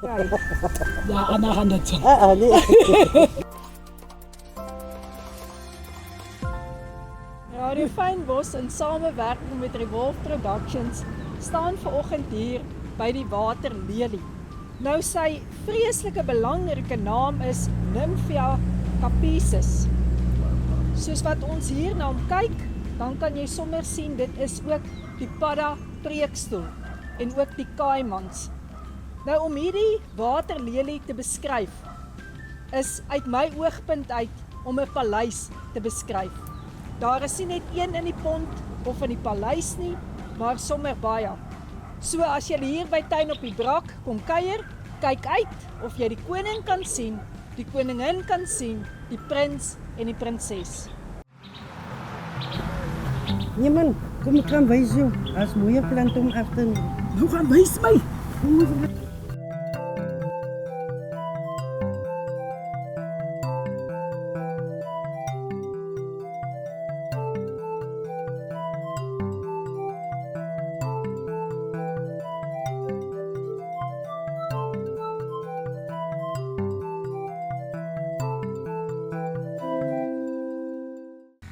Ja, anakan dit so. Nee. Radio Fynbos in samewerking met Revolve Productions staan vanoggend hier by die waterlelie. Nou sy vreeslike belangrike naam is Nymphia capicis. Soos wat ons hier na hom kyk, dan kan jy sommer sien dit is ook die padda preekstoel en ook die kaimans. Nou om hierdie waterlelie te beskryf is uit my oogpunt uit om 'n paleis te beskryf. Daar is nie net een in die pond of in die paleis nie, maar sommer baie. So as jy hier by Tuin op die Brak kom kuier, kyk uit of jy die koning kan sien, die koningin kan sien, die prins en die prinses. Nee man, kom ek gaan wys jou. As mooie plant om af te neem. Nou gaan wys my.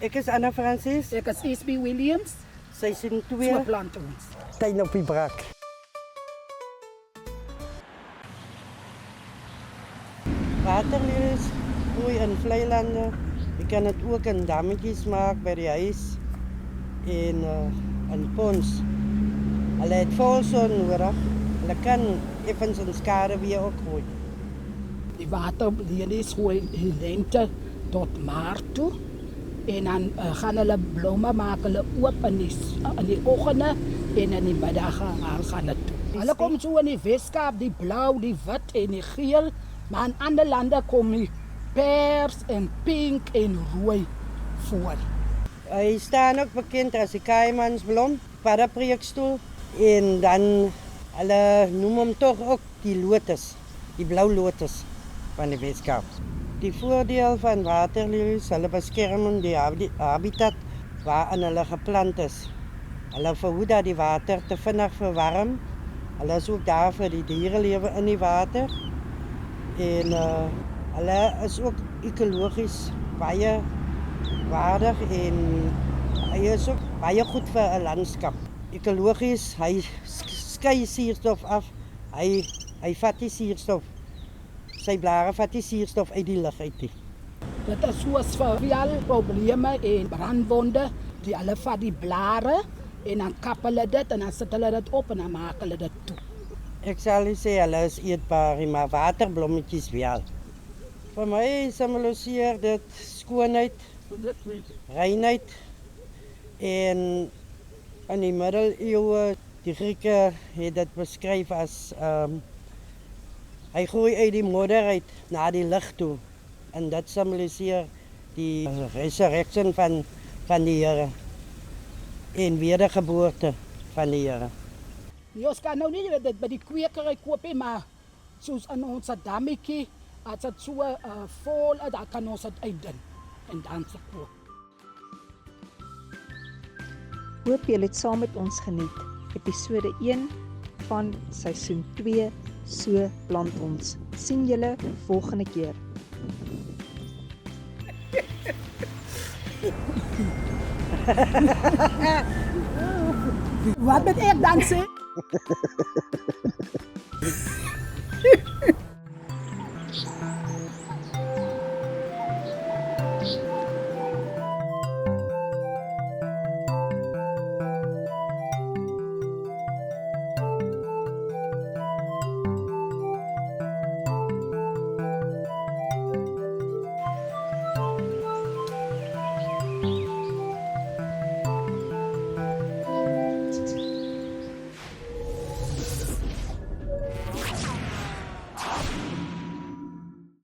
Ek is Anna Francis. Ek is SB Williams. Seisoen 2. So plant ons. Tuin op die Brak. Waterlelies groei in vleilande. Je kan het ook in dammetjies maken bij die huis. En in ponds. Hulle het vol son nodig. Hulle kan effens in skare weer ook groei. Die waterlelies groei in lente tot maart toe. En dan gaan hulle blomme maak hulle oop in die oggende en in die middag gaan hulle toe. Hulle kom so in die Weskaap, die blou, die wit en die geel, maar in ander lande kom die pers en pink en rooi voor. Hy staan ook bekend as die kaimansblom, paddapreekstoel en dan hulle noem hom tog ook die lotus, die blou lotus van die Weskaap. Die voordeel van waterlelies, hulle beskerm die habitat waarin hulle geplant is. Hulle verhoed dat die water te vinnig verwarm. Hulle is ook daar vir die dierelewe in die water. En hulle is ook ekologies baie waardig en hy is ook baie goed vir 'n landskap. Ekologies, hy skei suurstof af. Hy vat die suurstof. Sy blare vat die suurstof uit die lug uit. Dit is soos vir al probleme en brandwonde, die hulle vat die blare en dan kap hulle dit en dan sit hulle dit op en dan maak hulle dit toe. Ek sal nie sê hulle is eetbaar, maar waterblommetjies wel. Vir my simboliseer dit skoonheid, reinheid en in die middeleeue die Grieke het dit beskryf as hy groei uit die modder uit na die lig toe en dit simboliseer die resurrection van die Here en wedergeboorte van die Here. Ons kan nou nie dit by die kwekery koop nie, maar soos in ons dammetjie, as dit so vol is, dan kan ons dit uitdin en dan se koop. Hoop julle het saam met ons geniet. Episode 1 van seisoen 2, so plant ons. Sien julle volgende keer. Wat moet ek dan sê?